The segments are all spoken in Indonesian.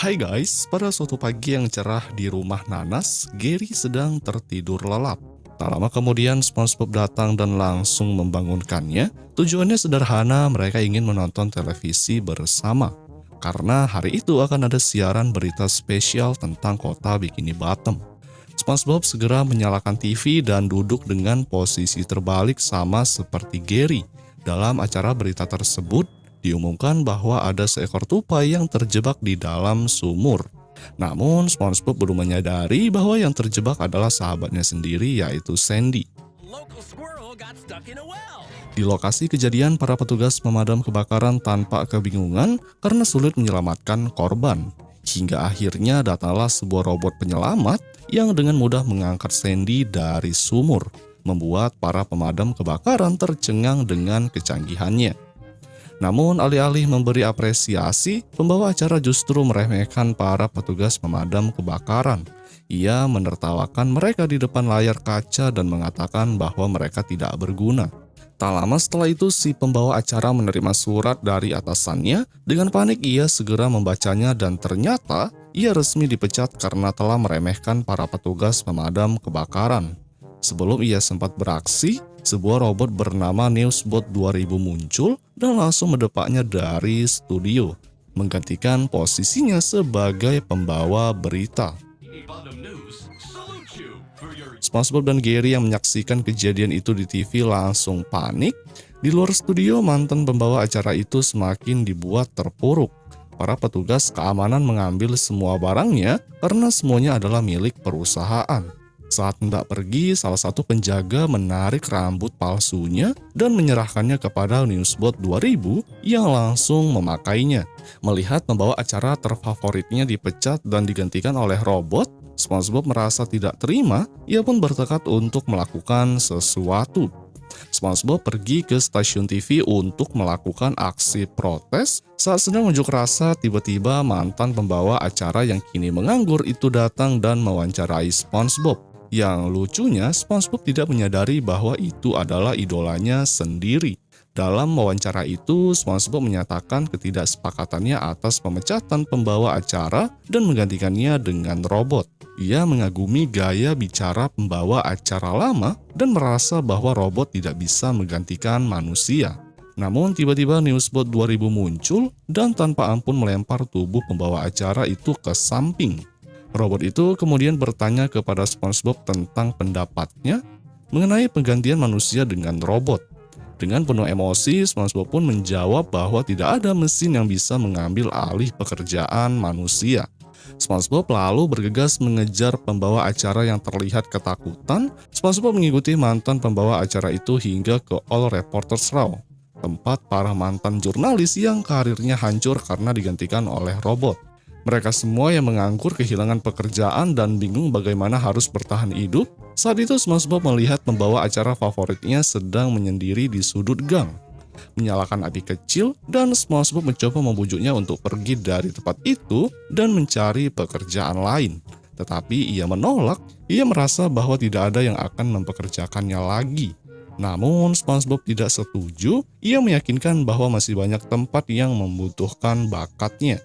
Hai guys, pada suatu pagi yang cerah di rumah Nanas, Gary sedang tertidur lelap. Tak lama kemudian SpongeBob datang dan langsung membangunkannya. Tujuannya sederhana, mereka ingin menonton televisi bersama. Karena hari itu akan ada siaran berita spesial tentang kota Bikini Bottom. SpongeBob segera menyalakan TV dan duduk dengan posisi terbalik sama seperti Gary. Dalam acara berita tersebut, diumumkan bahwa ada seekor tupai yang terjebak di dalam sumur. Namun, SpongeBob belum menyadari bahwa yang terjebak adalah sahabatnya sendiri, yaitu Sandy. Di lokasi kejadian, para petugas pemadam kebakaran tampak kebingungan karena sulit menyelamatkan korban. Hingga akhirnya datanglah sebuah robot penyelamat yang dengan mudah mengangkat Sandy dari sumur, membuat para pemadam kebakaran tercengang dengan kecanggihannya. Namun, alih-alih memberi apresiasi, pembawa acara justru meremehkan para petugas pemadam kebakaran. Ia menertawakan mereka di depan layar kaca dan mengatakan bahwa mereka tidak berguna. Tak lama setelah itu, si pembawa acara menerima surat dari atasannya. Dengan panik, ia segera membacanya dan ternyata ia resmi dipecat karena telah meremehkan para petugas pemadam kebakaran. Sebelum ia sempat beraksi, sebuah robot bernama Newsbot 2000 muncul dan langsung mendepaknya dari studio, menggantikan posisinya sebagai pembawa berita. SpongeBob dan Gary yang menyaksikan kejadian itu di TV langsung panik. Di luar studio, mantan pembawa acara itu semakin dibuat terpuruk. Para petugas keamanan mengambil semua barangnya karena semuanya adalah milik perusahaan. Saat hendak pergi, salah satu penjaga menarik rambut palsunya dan menyerahkannya kepada Newsbot 2000 yang langsung memakainya. Melihat pembawa acara terfavoritnya dipecat dan digantikan oleh robot, SpongeBob merasa tidak terima. Ia pun bertekad untuk melakukan sesuatu. SpongeBob pergi ke stasiun TV untuk melakukan aksi protes. Saat sedang unjuk rasa, tiba-tiba mantan pembawa acara yang kini menganggur itu datang dan mewawancarai SpongeBob. Yang lucunya, SpongeBob tidak menyadari bahwa itu adalah idolanya sendiri. Dalam wawancara itu, SpongeBob menyatakan ketidaksepakatannya atas pemecatan pembawa acara dan menggantikannya dengan robot. Ia mengagumi gaya bicara pembawa acara lama dan merasa bahwa robot tidak bisa menggantikan manusia. Namun tiba-tiba Newsbot 2000 muncul dan tanpa ampun melempar tubuh pembawa acara itu ke samping. Robot itu kemudian bertanya kepada SpongeBob tentang pendapatnya mengenai penggantian manusia dengan robot. Dengan penuh emosi, SpongeBob pun menjawab bahwa tidak ada mesin yang bisa mengambil alih pekerjaan manusia. SpongeBob lalu bergegas mengejar pembawa acara yang terlihat ketakutan. SpongeBob mengikuti mantan pembawa acara itu hingga ke All Reporters Row, tempat para mantan jurnalis yang karirnya hancur karena digantikan oleh robot. Mereka semua yang menganggur kehilangan pekerjaan dan bingung bagaimana harus bertahan hidup. Saat itu SpongeBob melihat pembawa acara favoritnya sedang menyendiri di sudut gang, menyalakan api kecil, dan SpongeBob mencoba membujuknya untuk pergi dari tempat itu dan mencari pekerjaan lain. Tetapi ia menolak. Ia merasa bahwa tidak ada yang akan mempekerjakannya lagi. Namun SpongeBob tidak setuju. Ia meyakinkan bahwa masih banyak tempat yang membutuhkan bakatnya.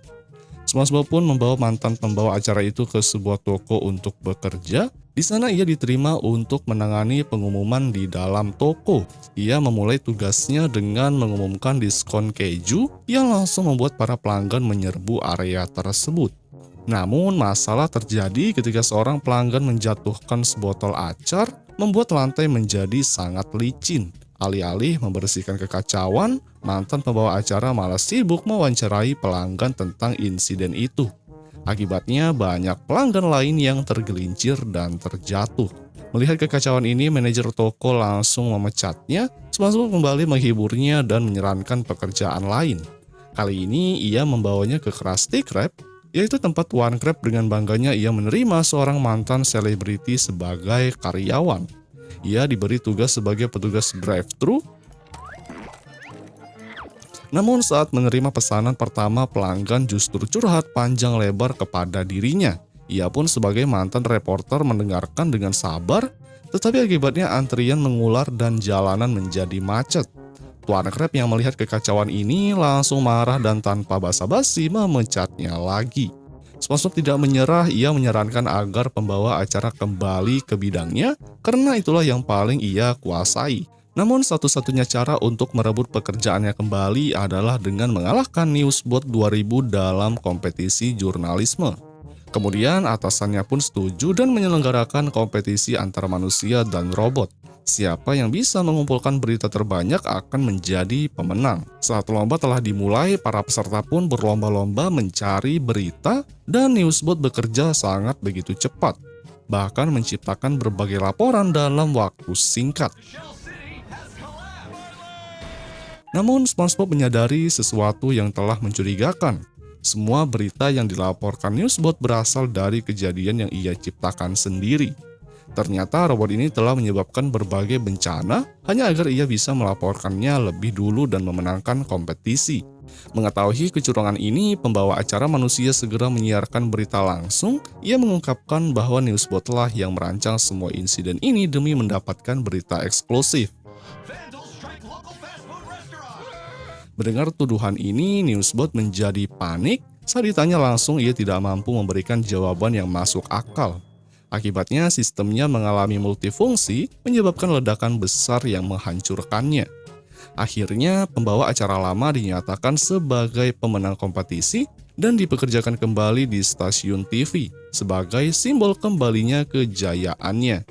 SpongeBob pun membawa mantan pembawa acara itu ke sebuah toko untuk bekerja. Di sana ia diterima untuk menangani pengumuman di dalam toko. Ia memulai tugasnya dengan mengumumkan diskon keju yang langsung membuat para pelanggan menyerbu area tersebut. Namun masalah terjadi ketika seorang pelanggan menjatuhkan sebotol acar, membuat lantai menjadi sangat licin. Alih-alih membersihkan kekacauan, mantan pembawa acara malah sibuk mewawancarai pelanggan tentang insiden itu. Akibatnya banyak pelanggan lain yang tergelincir dan terjatuh. Melihat kekacauan ini, manajer toko langsung memecatnya. SpongeBob kembali menghiburnya dan menyarankan pekerjaan lain. Kali ini ia membawanya ke Krusty Krab, yaitu tempat One Krab dengan bangganya ia menerima seorang mantan selebriti sebagai karyawan. Ia diberi tugas sebagai petugas drive-thru. Namun saat menerima pesanan pertama, pelanggan justru curhat panjang lebar kepada dirinya. Ia pun sebagai mantan reporter mendengarkan dengan sabar, tetapi akibatnya antrian mengular dan jalanan menjadi macet. Tuan Krab yang melihat kekacauan ini langsung marah dan tanpa basa-basi memecatnya lagi. SpongeBob tidak menyerah, ia menyarankan agar pembawa acara kembali ke bidangnya karena itulah yang paling ia kuasai. Namun satu-satunya cara untuk merebut pekerjaannya kembali adalah dengan mengalahkan Newsbot 2000 dalam kompetisi jurnalisme. Kemudian atasannya pun setuju dan menyelenggarakan kompetisi antara manusia dan robot. Siapa yang bisa mengumpulkan berita terbanyak akan menjadi pemenang. Saat lomba telah dimulai, para peserta pun berlomba-lomba mencari berita dan Newsbot bekerja sangat begitu cepat, bahkan menciptakan berbagai laporan dalam waktu singkat. Namun SpongeBob menyadari sesuatu yang telah mencurigakan. Semua berita yang dilaporkan Newsbot berasal dari kejadian yang ia ciptakan sendiri. Ternyata robot ini telah menyebabkan berbagai bencana hanya agar ia bisa melaporkannya lebih dulu dan memenangkan kompetisi. Mengetahui kecurangan ini, pembawa acara manusia segera menyiarkan berita langsung. Ia mengungkapkan bahwa Newsbot-lah yang merancang semua insiden ini demi mendapatkan berita eksklusif. Mendengar tuduhan ini, Newsbot menjadi panik. Saat ditanya langsung, ia tidak mampu memberikan jawaban yang masuk akal. Akibatnya, sistemnya mengalami multifungsi, menyebabkan ledakan besar yang menghancurkannya. Akhirnya, pembawa acara lama dinyatakan sebagai pemenang kompetisi dan dipekerjakan kembali di stasiun TV sebagai simbol kembalinya kejayaannya.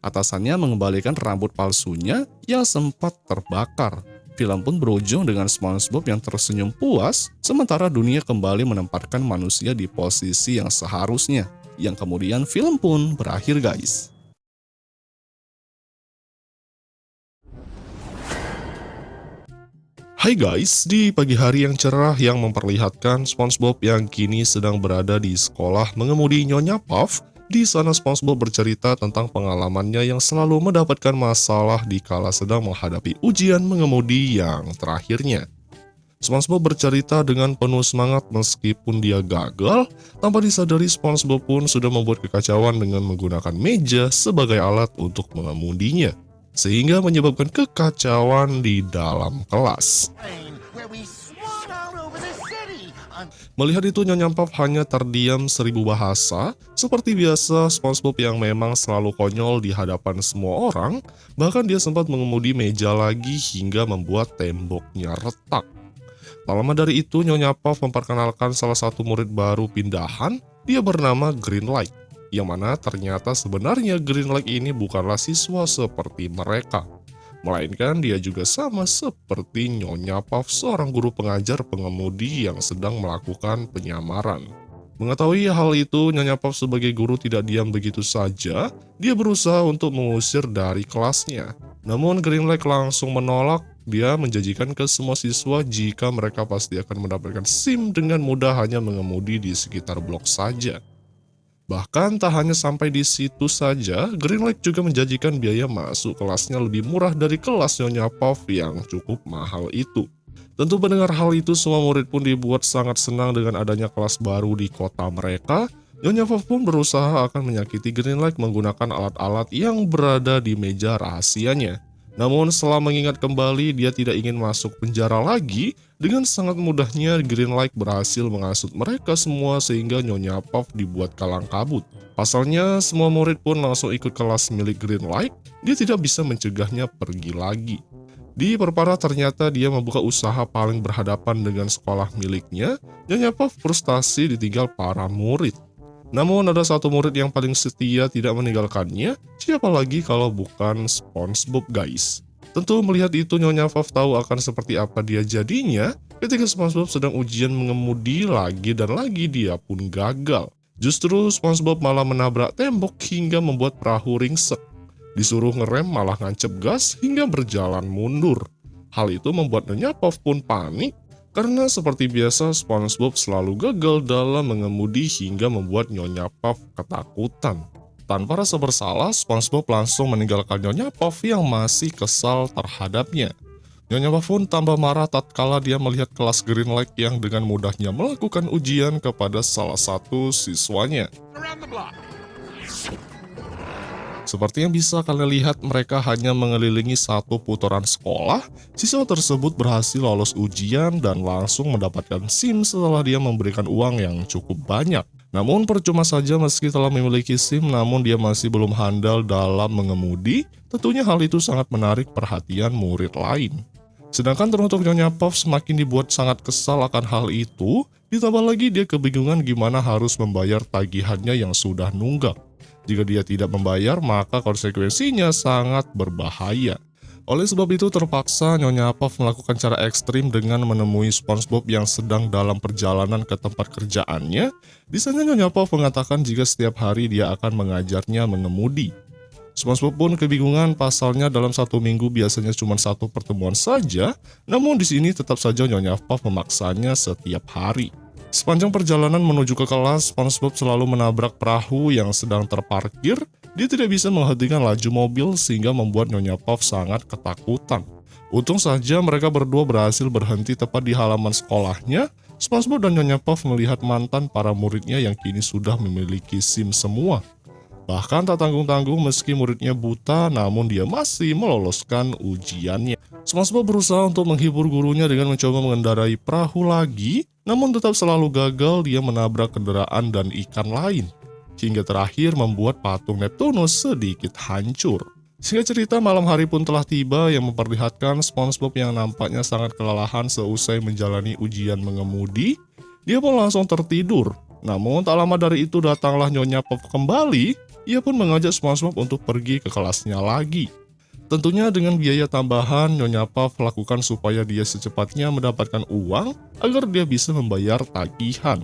Atasannya mengembalikan rambut palsunya yang sempat terbakar. Film pun berujung dengan SpongeBob yang tersenyum puas, sementara dunia kembali menempatkan manusia di posisi yang seharusnya. Yang kemudian film pun berakhir, guys. Hai guys, di pagi hari yang cerah yang memperlihatkan SpongeBob yang kini sedang berada di sekolah mengemudi Nyonya Puff. Di sana SpongeBob bercerita tentang pengalamannya yang selalu mendapatkan masalah dikala sedang menghadapi ujian mengemudi yang terakhirnya. SpongeBob bercerita dengan penuh semangat meskipun dia gagal. Tanpa disadari, SpongeBob pun sudah membuat kekacauan dengan menggunakan meja sebagai alat untuk mengemudinya, sehingga menyebabkan kekacauan di dalam kelas. Melihat itu, Nyonya Puff hanya terdiam 1000 bahasa. Seperti biasa, SpongeBob yang memang selalu konyol di hadapan semua orang, bahkan dia sempat mengemudi meja lagi hingga membuat temboknya retak. Tak lama dari itu, Nyonya Puff memperkenalkan salah satu murid baru pindahan. Dia bernama Green Light, yang mana ternyata sebenarnya Green Light ini bukanlah siswa seperti mereka, melainkan dia juga sama seperti Nyonya Puff, seorang guru pengajar pengemudi yang sedang melakukan penyamaran. Mengetahui hal itu, Nyonya Puff sebagai guru tidak diam begitu saja. Dia berusaha untuk mengusir dari kelasnya. Namun Green Light langsung menolak. Dia menjanjikan ke semua siswa jika mereka pasti akan mendapatkan SIM dengan mudah hanya mengemudi di sekitar blok saja. Bahkan tak hanya sampai di situ saja, Green Light juga menjanjikan biaya masuk kelasnya lebih murah dari kelas Nyonya Puff yang cukup mahal itu. Tentu mendengar hal itu, semua murid pun dibuat sangat senang dengan adanya kelas baru di kota mereka. Nyonya Puff pun berusaha akan menyakiti Green Light menggunakan alat-alat yang berada di meja rahasianya. Namun setelah mengingat kembali, dia tidak ingin masuk penjara lagi. Dengan sangat mudahnya Green Light berhasil menghasut mereka semua sehingga Nyonya Puff dibuat kalang kabut. Pasalnya semua murid pun langsung ikut kelas milik Green Light. Dia tidak bisa mencegahnya pergi lagi. Diperparah, ternyata dia membuka usaha paling berhadapan dengan sekolah miliknya. Nyonya Puff frustasi ditinggal para murid. Namun ada satu murid yang paling setia tidak meninggalkannya. Siapa lagi kalau bukan SpongeBob, guys. Tentu melihat itu, Nyonya Puff tahu akan seperti apa dia jadinya ketika SpongeBob sedang ujian mengemudi lagi dan lagi dia pun gagal. Justru SpongeBob malah menabrak tembok hingga membuat perahu ringsek. Disuruh ngerem malah ngancep gas hingga berjalan mundur. Hal itu membuat Nyonya Puff pun panik. Karena seperti biasa, SpongeBob selalu gagal dalam mengemudi hingga membuat Nyonya Puff ketakutan. Tanpa rasa bersalah, SpongeBob langsung meninggalkan Nyonya Puff yang masih kesal terhadapnya. Nyonya Puff pun tambah marah tatkala dia melihat kelas Green Light yang dengan mudahnya melakukan ujian kepada salah satu siswanya. Seperti yang bisa kalian lihat, mereka hanya mengelilingi satu putaran sekolah. Siswa tersebut berhasil lolos ujian dan langsung mendapatkan SIM setelah dia memberikan uang yang cukup banyak. Namun percuma saja meski telah memiliki SIM namun dia masih belum handal dalam mengemudi, tentunya hal itu sangat menarik perhatian murid lain. Sedangkan teruntuk Nyonya Puff semakin dibuat sangat kesal akan hal itu, ditambah lagi dia kebingungan gimana harus membayar tagihannya yang sudah nunggak. Jika dia tidak membayar, maka konsekuensinya sangat berbahaya. Oleh sebab itu terpaksa Nyonya Puff melakukan cara ekstrim dengan menemui SpongeBob yang sedang dalam perjalanan ke tempat kerjaannya. Di sana Nyonya Puff mengatakan jika setiap hari dia akan mengajarnya mengemudi. SpongeBob pun kebingungan pasalnya dalam satu minggu biasanya cuma satu pertemuan saja, namun di sini tetap saja Nyonya Puff memaksanya setiap hari. Sepanjang perjalanan menuju ke kelas, SpongeBob selalu menabrak perahu yang sedang terparkir. Dia tidak bisa menghentikan laju mobil sehingga membuat Nyonya Puff sangat ketakutan. Untung saja mereka berdua berhasil berhenti tepat di halaman sekolahnya. SpongeBob dan Nyonya Puff melihat mantan para muridnya yang kini sudah memiliki SIM semua. Bahkan tak tanggung-tanggung meski muridnya buta namun dia masih meloloskan ujiannya. SpongeBob berusaha untuk menghibur gurunya dengan mencoba mengendarai perahu lagi, namun tetap selalu gagal. Dia menabrak kendaraan dan ikan lain, hingga terakhir membuat patung Neptunus sedikit hancur. Singkat cerita, malam hari pun telah tiba yang memperlihatkan SpongeBob yang nampaknya sangat kelelahan seusai menjalani ujian mengemudi. Dia pun langsung tertidur. Namun tak lama dari itu datanglah Nyonya Puff kembali. Ia pun mengajak SpongeBob untuk pergi ke kelasnya lagi. Tentunya dengan biaya tambahan, Nyonya Puff lakukan supaya dia secepatnya mendapatkan uang agar dia bisa membayar tagihan.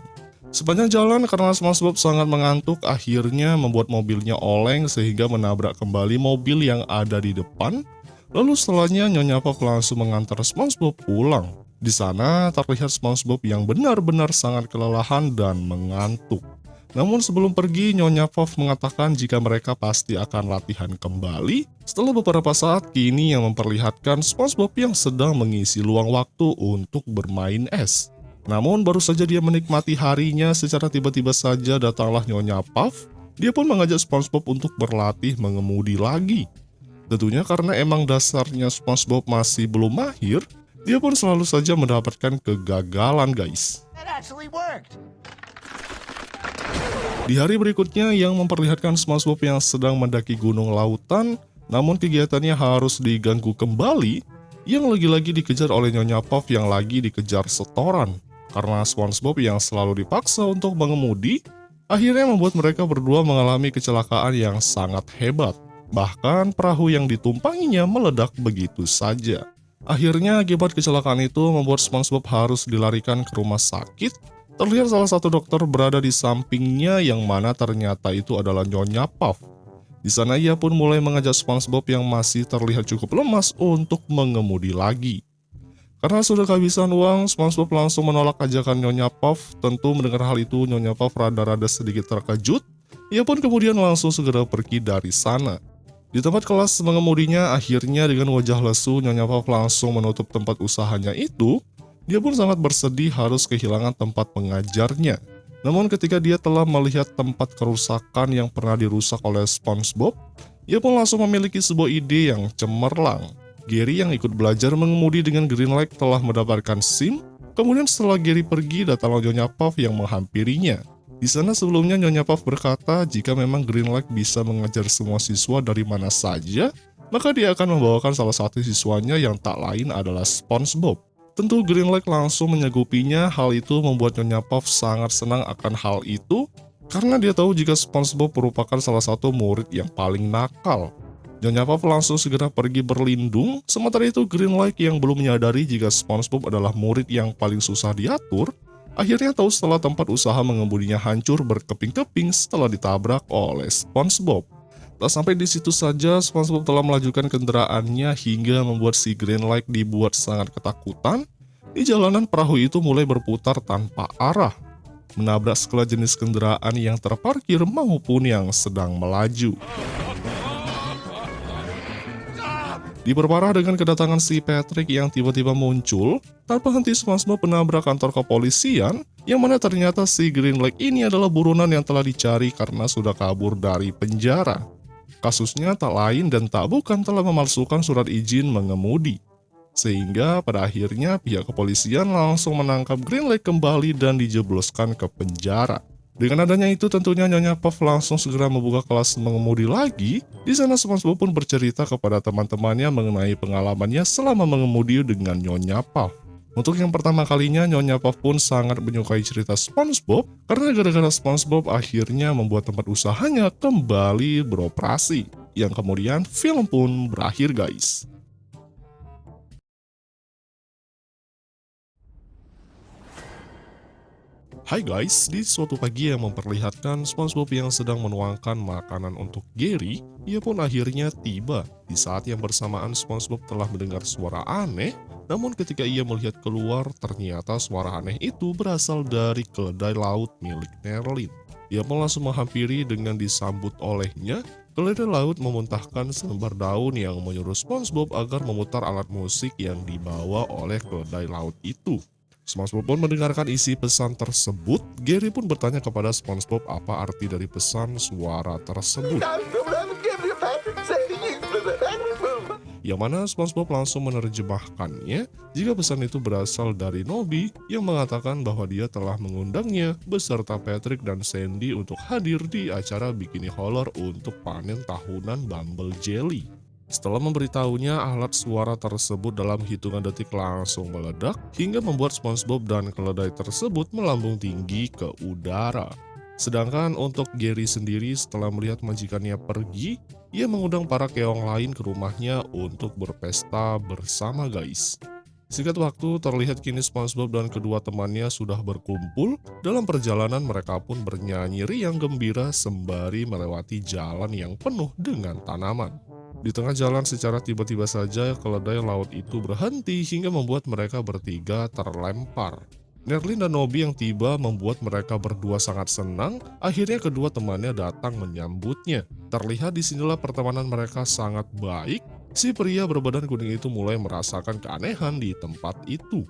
Sepanjang jalan karena SpongeBob sangat mengantuk, akhirnya membuat mobilnya oleng sehingga menabrak kembali mobil yang ada di depan. Lalu setelahnya Nyonya Puff langsung mengantar SpongeBob pulang. Di sana terlihat SpongeBob yang benar-benar sangat kelelahan dan mengantuk. Namun sebelum pergi, Nyonya Puff mengatakan jika mereka pasti akan latihan kembali. Setelah beberapa saat, kini yang memperlihatkan SpongeBob yang sedang mengisi luang waktu untuk bermain es. Namun baru saja dia menikmati harinya, secara tiba-tiba saja datanglah Nyonya Puff. Dia pun mengajak SpongeBob untuk berlatih mengemudi lagi. Tentunya karena emang dasarnya SpongeBob masih belum mahir, dia pun selalu saja mendapatkan kegagalan guys. Di hari berikutnya yang memperlihatkan SpongeBob yang sedang mendaki gunung lautan, namun kegiatannya harus diganggu kembali, yang lagi-lagi dikejar oleh Nyonya Puff yang lagi dikejar setoran. Karena SpongeBob yang selalu dipaksa untuk mengemudi, akhirnya membuat mereka berdua mengalami kecelakaan yang sangat hebat. Bahkan perahu yang ditumpanginya meledak begitu saja. Akhirnya akibat kecelakaan itu membuat SpongeBob harus dilarikan ke rumah sakit. Terlihat salah satu dokter berada di sampingnya yang mana ternyata itu adalah Nyonya Puff. Di sana ia pun mulai mengajak SpongeBob yang masih terlihat cukup lemas untuk mengemudi lagi. Karena sudah kehabisan uang, SpongeBob langsung menolak ajakan Nyonya Puff. Tentu mendengar hal itu Nyonya Puff rada-rada sedikit terkejut. Ia pun kemudian langsung segera pergi dari sana. Di tempat kelas mengemudinya, akhirnya dengan wajah lesu Nyonya Puff langsung menutup tempat usahanya itu. Dia pun sangat bersedih harus kehilangan tempat mengajarnya. Namun ketika dia telah melihat tempat kerusakan yang pernah dirusak oleh SpongeBob, ia pun langsung memiliki sebuah ide yang cemerlang. Gary yang ikut belajar mengemudi dengan Green Lake telah mendapatkan SIM. Kemudian setelah Gary pergi, datanglah Nyonya Puff yang menghampirinya. Di sana sebelumnya Nyonya Puff berkata jika memang Green Lake bisa mengajar semua siswa dari mana saja, maka dia akan membawakan salah satu siswanya yang tak lain adalah SpongeBob. Tentu Green Lake langsung menyanggupinya. Hal itu membuat Nyonya Puff sangat senang akan hal itu, karena dia tahu jika SpongeBob merupakan salah satu murid yang paling nakal. Nyonya Puff langsung segera pergi berlindung, sementara itu Green Lake yang belum menyadari jika SpongeBob adalah murid yang paling susah diatur, akhirnya tahu setelah tempat usaha mengemudinya hancur berkeping-keping setelah ditabrak oleh SpongeBob. Tak sampai di situ saja, SpongeBob telah melajukan kendaraannya hingga membuat si Green Lake dibuat sangat ketakutan. Di jalanan perahu itu mulai berputar tanpa arah, menabrak segala jenis kendaraan yang terparkir maupun yang sedang melaju. Diperparah dengan kedatangan si Patrick yang tiba-tiba muncul. Tanpa henti SpongeBob menabrak kantor kepolisian, yang mana ternyata si Green Lake ini adalah buronan yang telah dicari karena sudah kabur dari penjara. Kasusnya tak lain dan tak bukan telah memalsukan surat izin mengemudi. Sehingga pada akhirnya pihak kepolisian langsung menangkap Green Lake kembali dan dijebloskan ke penjara. Dengan adanya itu tentunya Nyonya Puff langsung segera membuka kelas mengemudi lagi. Di sana SpongeBob pun bercerita kepada teman-temannya mengenai pengalamannya selama mengemudi dengan Nyonya Puff. Untuk yang pertama kalinya, Nyonya Puff pun sangat menyukai cerita SpongeBob karena gara-gara SpongeBob akhirnya membuat tempat usahanya kembali beroperasi. Yang kemudian film pun berakhir guys. Hai guys, di suatu pagi yang memperlihatkan SpongeBob yang sedang menuangkan makanan untuk Gary, ia pun akhirnya tiba. Di saat yang bersamaan SpongeBob telah mendengar suara aneh, namun ketika ia melihat keluar, ternyata suara aneh itu berasal dari keledai laut milik Nerlin. Ia pun langsung menghampiri dengan disambut olehnya. Keledai laut memuntahkan selembar daun yang menyuruh SpongeBob agar memutar alat musik yang dibawa oleh keledai laut itu. SpongeBob pun mendengarkan isi pesan tersebut. Gary pun bertanya kepada SpongeBob apa arti dari pesan suara tersebut. Yang mana SpongeBob langsung menerjemahkannya jika pesan itu berasal dari Nobby yang mengatakan bahwa dia telah mengundangnya beserta Patrick dan Sandy untuk hadir di acara Bikini Holler untuk panen tahunan Bumble Jelly. Setelah memberitahunya, alat suara tersebut dalam hitungan detik langsung meledak hingga membuat SpongeBob dan keledai tersebut melambung tinggi ke udara. Sedangkan untuk Gary sendiri setelah melihat majikannya pergi, ia mengundang para keong lain ke rumahnya untuk berpesta bersama guys. Singkat waktu, terlihat kini SpongeBob dan kedua temannya sudah berkumpul. Dalam perjalanan mereka pun bernyanyi riang gembira sembari melewati jalan yang penuh dengan tanaman. Di tengah jalan secara tiba-tiba saja keledai laut itu berhenti hingga membuat mereka bertiga terlempar. Nerlin dan Nobby yang tiba membuat mereka berdua sangat senang. Akhirnya kedua temannya datang menyambutnya. Terlihat disinilah pertemanan mereka sangat baik. Si pria berbadan kuning itu mulai merasakan keanehan di tempat itu.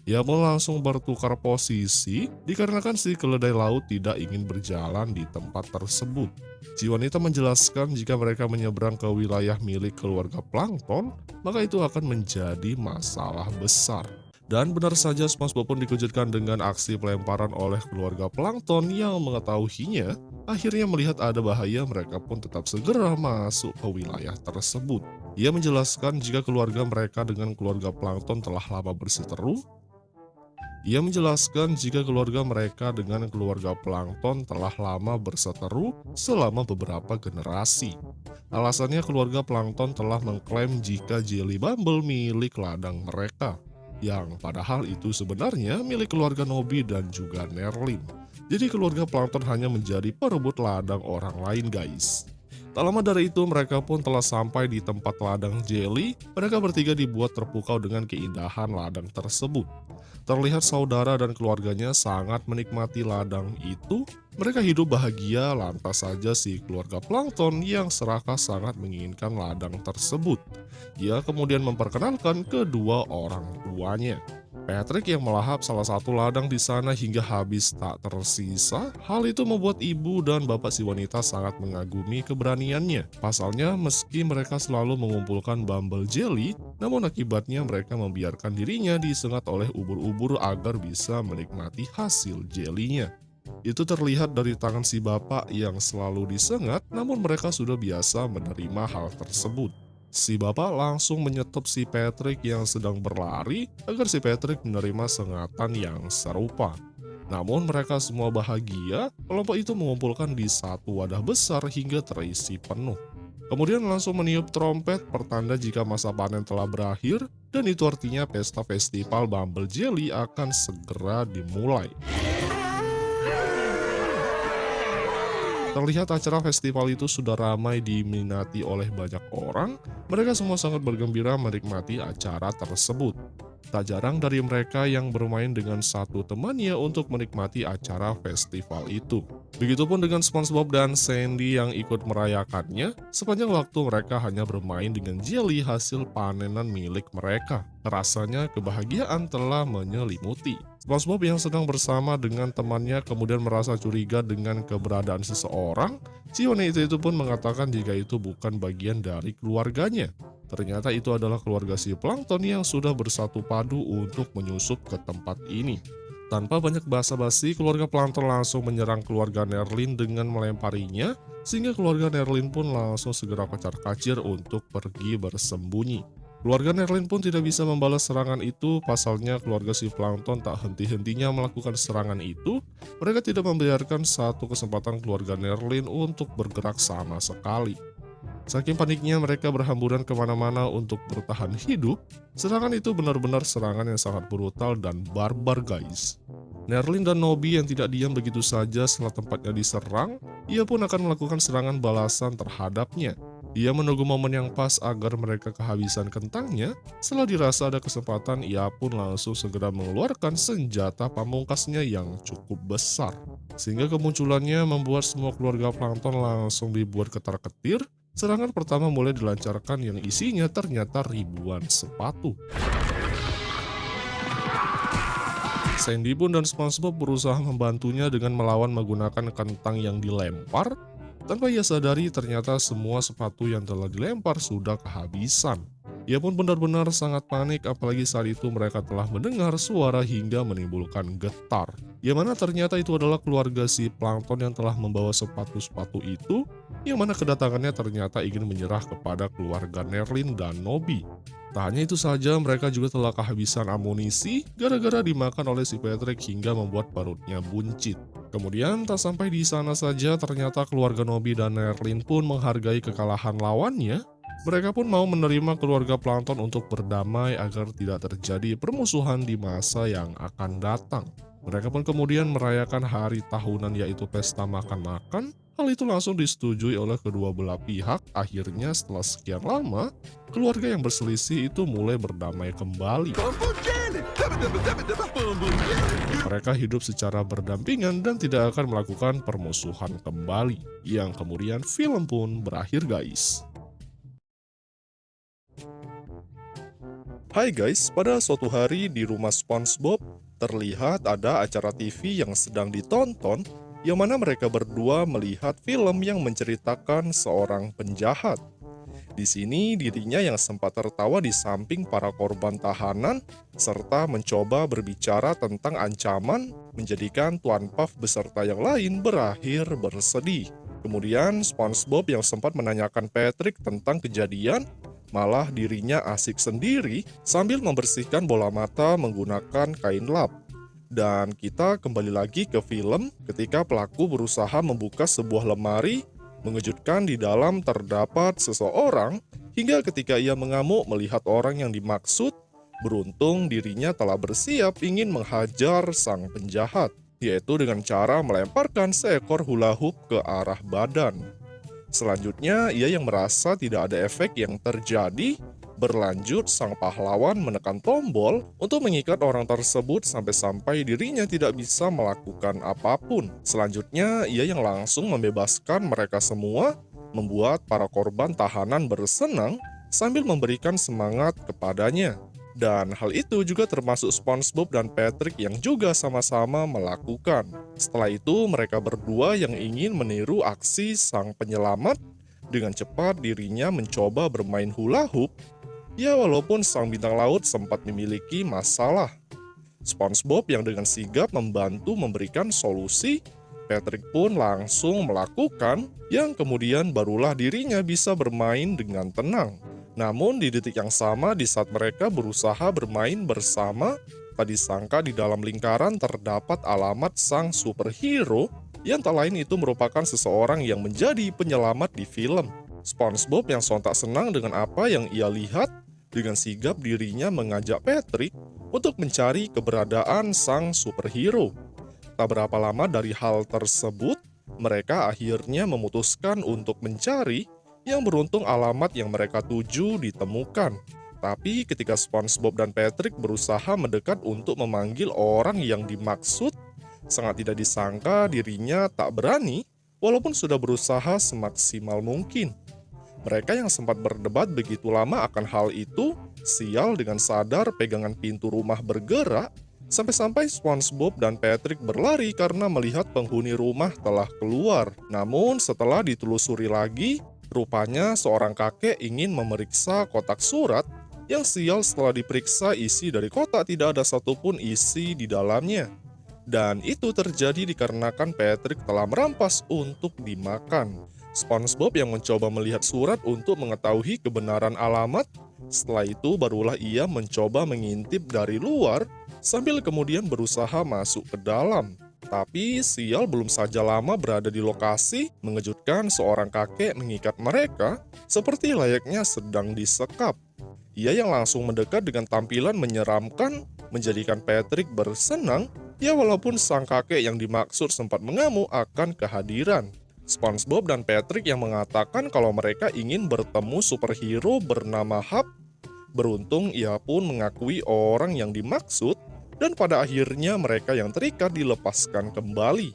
Ia pun langsung bertukar posisi dikarenakan si keledai laut tidak ingin berjalan di tempat tersebut. Si wanita menjelaskan jika mereka menyeberang ke wilayah milik keluarga Plankton, maka itu akan menjadi masalah besar. Dan benar saja SpongeBob pun dikejutkan dengan aksi pelemparan oleh keluarga Plankton yang mengetahuinya. Akhirnya melihat ada bahaya, mereka pun tetap segera masuk ke wilayah tersebut. Ia menjelaskan jika keluarga mereka dengan keluarga Plankton telah lama berseteru. Ia menjelaskan jika keluarga mereka dengan keluarga Plankton telah lama berseteru selama beberapa generasi. Alasannya keluarga Plankton telah mengklaim jika Jelly Bumble milik ladang mereka, yang padahal itu sebenarnya milik keluarga Nobby dan juga Nerlin. Jadi keluarga Plankton hanya menjadi perebut ladang orang lain guys. Tak lama dari itu mereka pun telah sampai di tempat ladang Jelly. Mereka bertiga dibuat terpukau dengan keindahan ladang tersebut. Terlihat saudara dan keluarganya sangat menikmati ladang itu. Mereka hidup bahagia, lantas saja si keluarga Plankton yang serakah sangat menginginkan ladang tersebut. Ia kemudian memperkenalkan kedua orang tuanya. Patrick yang melahap salah satu ladang di sana hingga habis tak tersisa. Hal itu membuat ibu dan bapak si wanita sangat mengagumi keberaniannya. Pasalnya, meski mereka selalu mengumpulkan Bumble Jelly, namun akibatnya mereka membiarkan dirinya disengat oleh ubur-ubur agar bisa menikmati hasil jelinya. Itu terlihat dari tangan si bapak yang selalu disengat, namun mereka sudah biasa menerima hal tersebut. Si bapak langsung menyetop si Patrick yang sedang berlari agar si Patrick menerima sengatan yang serupa. Namun mereka semua bahagia, kelompok itu mengumpulkan di satu wadah besar hingga terisi penuh. Kemudian langsung meniup trompet pertanda jika masa panen telah berakhir, dan itu artinya pesta festival Bumble Jelly akan segera dimulai. Terlihat acara festival itu sudah ramai diminati oleh banyak orang. Mereka semua sangat bergembira menikmati acara tersebut. Tak jarang dari mereka yang bermain dengan satu temannya untuk menikmati acara festival itu. Begitupun dengan SpongeBob dan Sandy yang ikut merayakannya. Sepanjang waktu mereka hanya bermain dengan jelly hasil panenan milik mereka. Rasanya kebahagiaan telah menyelimuti. SpongeBob yang sedang bersama dengan temannya kemudian merasa curiga dengan keberadaan seseorang. Si wanita itu pun mengatakan jika itu bukan bagian dari keluarganya. Ternyata itu adalah keluarga si Plankton yang sudah bersatu padu untuk menyusup ke tempat ini. Tanpa banyak basa-basi, keluarga Plankton langsung menyerang keluarga Nerlin dengan melemparinya, sehingga keluarga Nerlin pun langsung segera kocar-kacir untuk pergi bersembunyi. Keluarga Nerlin pun tidak bisa membalas serangan itu, pasalnya keluarga si Plankton tak henti-hentinya melakukan serangan itu. Mereka tidak membiarkan satu kesempatan keluarga Nerlin untuk bergerak sama sekali. Saking paniknya mereka berhamburan kemana-mana untuk bertahan hidup. Serangan itu benar-benar serangan yang sangat brutal dan barbar, guys. Nerlin dan Nobby yang tidak diam begitu saja setelah tempatnya diserang, ia pun akan melakukan serangan balasan terhadapnya. Ia menunggu momen yang pas agar mereka kehabisan kentangnya. Setelah dirasa ada kesempatan, ia pun langsung segera mengeluarkan senjata pamungkasnya yang cukup besar. Sehingga kemunculannya membuat semua keluarga Plankton langsung dibuat ketar-ketir. Serangan pertama mulai dilancarkan yang isinya ternyata ribuan sepatu. Sandy pun dan SpongeBob berusaha membantunya dengan melawan menggunakan kentang yang dilempar. Tanpa ia sadari ternyata semua sepatu yang telah dilempar sudah kehabisan. Ia pun benar-benar sangat panik, apalagi saat itu mereka telah mendengar suara hingga menimbulkan getar. Yang mana ternyata itu adalah keluarga si Plankton yang telah membawa sepatu-sepatu itu, yang mana kedatangannya ternyata ingin menyerah kepada keluarga Nerlin dan Nobby. Tak hanya itu saja, mereka juga telah kehabisan amunisi gara-gara dimakan oleh si Patrick hingga membuat perutnya buncit. Kemudian tak sampai di sana saja, ternyata keluarga Nobby dan Nerlin pun menghargai kekalahan lawannya. Mereka pun mau menerima keluarga Plankton untuk berdamai agar tidak terjadi permusuhan di masa yang akan datang. Mereka pun kemudian merayakan hari tahunan yaitu pesta makan-makan. Hal itu langsung disetujui oleh kedua belah pihak. Akhirnya setelah sekian lama, keluarga yang berselisih itu mulai berdamai kembali. Mereka hidup secara berdampingan dan tidak akan melakukan permusuhan kembali. Yang kemudian film pun berakhir, guys. Hai guys, pada suatu hari di rumah SpongeBob, terlihat ada acara TV yang sedang ditonton, yang mana mereka berdua melihat film yang menceritakan seorang penjahat. Di sini dirinya yang sempat tertawa di samping para korban tahanan, serta mencoba berbicara tentang ancaman menjadikan Tuan Puff beserta yang lain berakhir bersedih. Kemudian SpongeBob yang sempat menanyakan Patrick tentang kejadian, malah dirinya asik sendiri sambil membersihkan bola mata menggunakan kain lap. Dan kita kembali lagi ke film ketika pelaku berusaha membuka sebuah lemari. Mengejutkan di dalam terdapat seseorang, hingga ketika ia mengamuk melihat orang yang dimaksud, beruntung dirinya telah bersiap ingin menghajar sang penjahat, yaitu dengan cara melemparkan seekor hula hoop ke arah badan. Selanjutnya, ia yang merasa tidak ada efek yang terjadi, berlanjut sang pahlawan menekan tombol untuk mengikat orang tersebut sampai-sampai dirinya tidak bisa melakukan apapun. Selanjutnya, ia yang langsung membebaskan mereka semua, membuat para korban tahanan bersenang sambil memberikan semangat kepadanya. Dan hal itu juga termasuk SpongeBob dan Patrick yang juga sama-sama melakukan. Setelah itu, mereka berdua yang ingin meniru aksi sang penyelamat. Dengan cepat dirinya mencoba bermain hula hoop. Ya, walaupun sang bintang laut sempat memiliki masalah. SpongeBob yang dengan sigap membantu memberikan solusi. Patrick pun langsung melakukan, yang kemudian barulah dirinya bisa bermain dengan tenang. Namun di detik yang sama di saat mereka berusaha bermain bersama, tak disangka di dalam lingkaran terdapat alamat sang superhero yang tak lain itu merupakan seseorang yang menjadi penyelamat di film. SpongeBob yang sontak senang dengan apa yang ia lihat, dengan sigap dirinya mengajak Patrick untuk mencari keberadaan sang superhero. Tak berapa lama dari hal tersebut, mereka akhirnya memutuskan untuk mencari. Yang beruntung alamat yang mereka tuju ditemukan. Tapi ketika SpongeBob dan Patrick berusaha mendekat untuk memanggil orang yang dimaksud, sangat tidak disangka dirinya tak berani walaupun sudah berusaha semaksimal mungkin. Mereka yang sempat berdebat begitu lama akan hal itu, sial dengan sadar pegangan pintu rumah bergerak, sampai-sampai SpongeBob dan Patrick berlari karena melihat penghuni rumah telah keluar. Namun setelah ditelusuri lagi, rupanya seorang kakek ingin memeriksa kotak surat yang sial setelah diperiksa isi dari kotak tidak ada satupun isi di dalamnya. Dan itu terjadi dikarenakan Patrick telah merampas untuk dimakan. SpongeBob yang mencoba melihat surat untuk mengetahui kebenaran alamat. Setelah itu barulah ia mencoba mengintip dari luar sambil kemudian berusaha masuk ke dalam. Tapi sial, belum saja lama berada di lokasi, mengejutkan seorang kakek mengikat mereka seperti layaknya sedang disekap. Ia yang langsung mendekat dengan tampilan menyeramkan menjadikan Patrick bersenang, ya walaupun sang kakek yang dimaksud sempat mengamuk akan kehadiran. SpongeBob dan Patrick yang mengatakan kalau mereka ingin bertemu superhero bernama Hap. Beruntung ia pun mengakui orang yang dimaksud dan pada akhirnya mereka yang terikat dilepaskan kembali.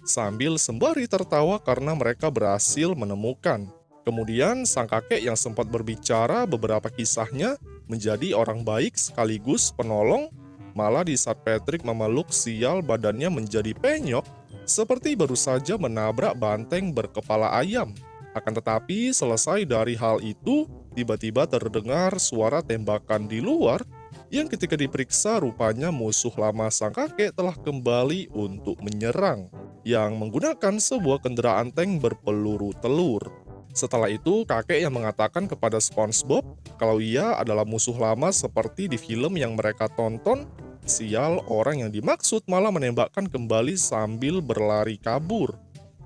Sambil sembari tertawa karena mereka berhasil menemukan. Kemudian sang kakek yang sempat berbicara beberapa kisahnya menjadi orang baik sekaligus penolong. Malah di saat Patrick memeluk sial badannya menjadi penyok seperti baru saja menabrak banteng berkepala ayam. Akan tetapi selesai dari hal itu, tiba-tiba terdengar suara tembakan di luar yang ketika diperiksa rupanya musuh lama sang kakek telah kembali untuk menyerang yang menggunakan sebuah kendaraan tank berpeluru telur. Setelah itu, kakek yang mengatakan kepada SpongeBob kalau ia adalah musuh lama seperti di film yang mereka tonton. Sial, orang yang dimaksud malah menembakkan kembali sambil berlari kabur.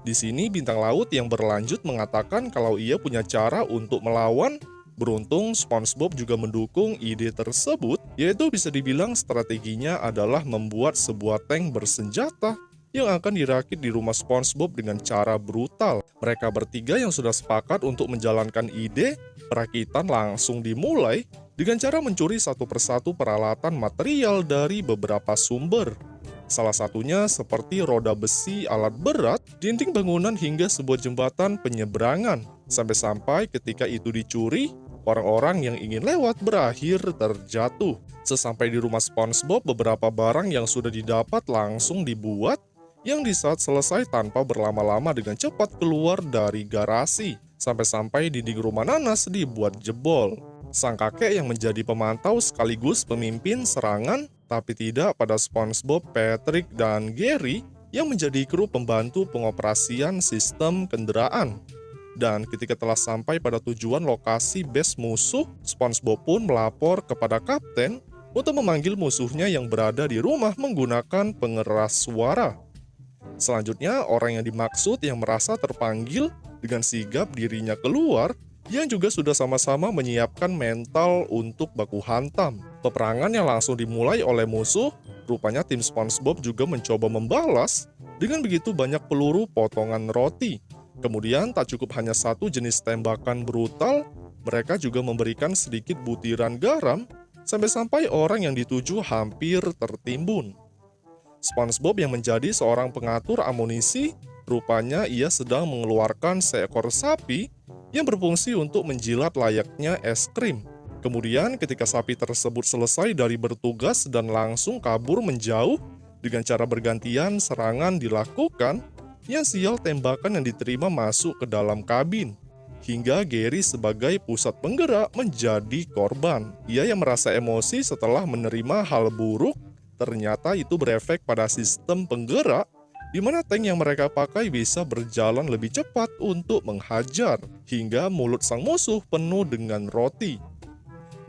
Di sini bintang laut yang berlanjut mengatakan kalau ia punya cara untuk melawan. Beruntung SpongeBob juga mendukung ide tersebut, yaitu bisa dibilang strateginya adalah membuat sebuah tank bersenjata yang akan dirakit di rumah SpongeBob dengan cara brutal. Mereka bertiga yang sudah sepakat untuk menjalankan ide, perakitan langsung dimulai dengan cara mencuri satu persatu peralatan material dari beberapa sumber. Salah satunya seperti roda besi, alat berat, dinding bangunan hingga sebuah jembatan penyeberangan. Sampai-sampai ketika itu dicuri, orang-orang yang ingin lewat berakhir terjatuh. Sesampai di rumah SpongeBob, beberapa barang yang sudah didapat langsung dibuat, yang di saat selesai tanpa berlama-lama dengan cepat keluar dari garasi. Sampai-sampai dinding rumah nanas dibuat jebol. Sang kakek yang menjadi pemantau sekaligus pemimpin serangan, tapi tidak pada SpongeBob, Patrick, dan Gary yang menjadi kru pembantu pengoperasian sistem kendaraan. Dan ketika telah sampai pada tujuan lokasi base musuh, SpongeBob pun melapor kepada kapten untuk memanggil musuhnya yang berada di rumah menggunakan pengeras suara. Selanjutnya, orang yang dimaksud yang merasa terpanggil dengan sigap dirinya keluar, yang juga sudah sama-sama menyiapkan mental untuk baku hantam. Peperangan yang langsung dimulai oleh musuh, rupanya tim SpongeBob juga mencoba membalas dengan begitu banyak peluru potongan roti. Kemudian tak cukup hanya satu jenis tembakan brutal, mereka juga memberikan sedikit butiran garam sampai-sampai orang yang dituju hampir tertimbun. SpongeBob yang menjadi seorang pengatur amunisi, rupanya ia sedang mengeluarkan seekor sapi yang berfungsi untuk menjilat layaknya es krim. Kemudian ketika sapi tersebut selesai dari bertugas dan langsung kabur menjauh, dengan cara bergantian serangan dilakukan, yang sial tembakan yang diterima masuk ke dalam kabin. Hingga Gary sebagai pusat penggerak menjadi korban. Ia yang merasa emosi setelah menerima hal buruk, ternyata itu berefek pada sistem penggerak di mana tank yang mereka pakai bisa berjalan lebih cepat untuk menghajar, hingga mulut sang musuh penuh dengan roti.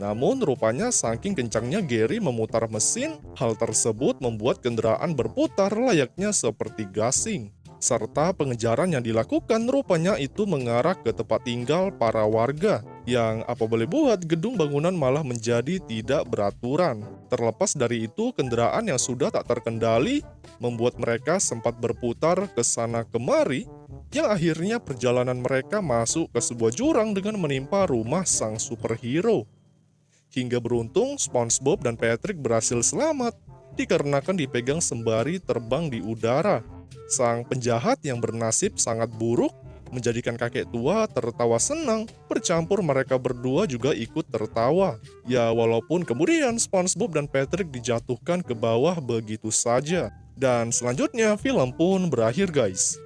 Namun rupanya saking kencangnya Gary memutar mesin, hal tersebut membuat kendaraan berputar layaknya seperti gasing. Serta pengejaran yang dilakukan rupanya itu mengarah ke tempat tinggal para warga, yang apa boleh buat gedung bangunan malah menjadi tidak beraturan. Terlepas dari itu, kendaraan yang sudah tak terkendali membuat mereka sempat berputar ke sana kemari, yang akhirnya perjalanan mereka masuk ke sebuah jurang dengan menimpa rumah sang superhero. Hingga beruntung SpongeBob dan Patrick berhasil selamat dikarenakan dipegang sembari terbang di udara. Sang penjahat yang bernasib sangat buruk menjadikan kakek tua tertawa senang, bercampur mereka berdua juga ikut tertawa. Ya walaupun kemudian SpongeBob dan Patrick dijatuhkan ke bawah begitu saja. Dan selanjutnya film pun berakhir guys.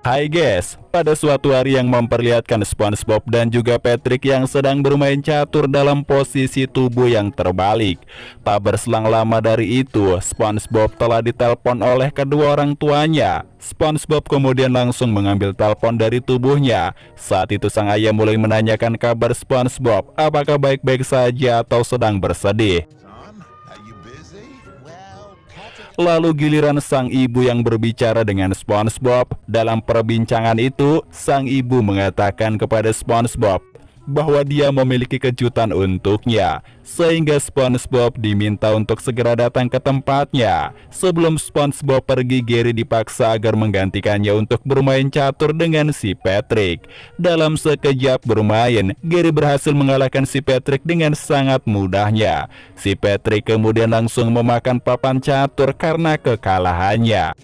Hai guys, pada suatu hari yang memperlihatkan SpongeBob dan juga Patrick yang sedang bermain catur dalam posisi tubuh yang terbalik. Tak berselang lama dari itu, SpongeBob telah ditelepon oleh kedua orang tuanya. SpongeBob kemudian langsung mengambil telepon dari tubuhnya. Saat itu sang ayah mulai menanyakan kabar SpongeBob, apakah baik-baik saja atau sedang bersedih. Lalu giliran sang ibu yang berbicara dengan SpongeBob. Dalam perbincangan itu, sang ibu mengatakan kepada SpongeBob bahwa dia memiliki kejutan untuknya, sehingga SpongeBob diminta untuk segera datang ke tempatnya. Sebelum SpongeBob pergi, Gary dipaksa agar menggantikannya untuk bermain catur dengan si Patrick. Dalam sekejap bermain, Gary berhasil mengalahkan si Patrick dengan sangat mudahnya. Si Patrick kemudian langsung memakan papan catur karena kekalahannya.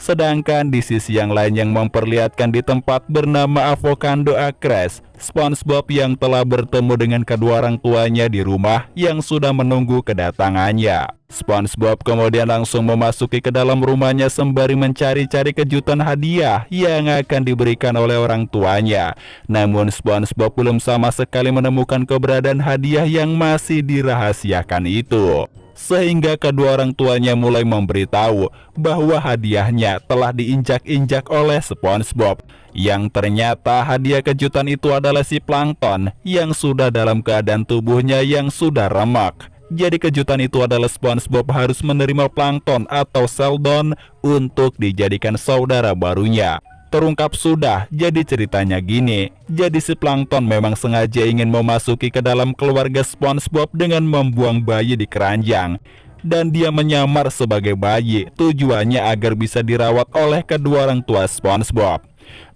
Sedangkan di sisi yang lain yang memperlihatkan di tempat bernama Avocado Acres, SpongeBob yang telah bertemu dengan kedua orang tuanya di rumah yang sudah menunggu kedatangannya. SpongeBob kemudian langsung memasuki ke dalam rumahnya sembari mencari-cari kejutan hadiah yang akan diberikan oleh orang tuanya. Namun SpongeBob belum sama sekali menemukan keberadaan hadiah yang masih dirahasiakan itu. Sehingga kedua orang tuanya mulai memberitahu bahwa hadiahnya telah diinjak-injak oleh SpongeBob. Yang ternyata hadiah kejutan itu adalah si Plankton yang sudah dalam keadaan tubuhnya yang sudah remak. Jadi kejutan itu adalah SpongeBob harus menerima Plankton atau Sheldon untuk dijadikan saudara barunya. Terungkap sudah, jadi ceritanya gini. Jadi si Plankton memang sengaja ingin memasuki ke dalam keluarga SpongeBob dengan membuang bayi di keranjang. Dan dia menyamar sebagai bayi, tujuannya agar bisa dirawat oleh kedua orang tua SpongeBob.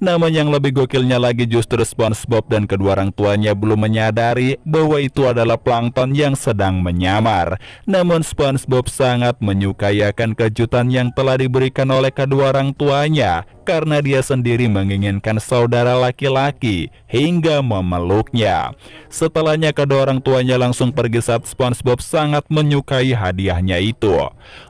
Namun yang lebih gokilnya lagi justru SpongeBob dan kedua orang tuanya belum menyadari bahwa itu adalah Plankton yang sedang menyamar. Namun SpongeBob sangat menyukai akan kejutan yang telah diberikan oleh kedua orang tuanya, karena dia sendiri menginginkan saudara laki-laki hingga memeluknya. Setelahnya kedua orang tuanya langsung pergi saat SpongeBob sangat menyukai hadiahnya itu.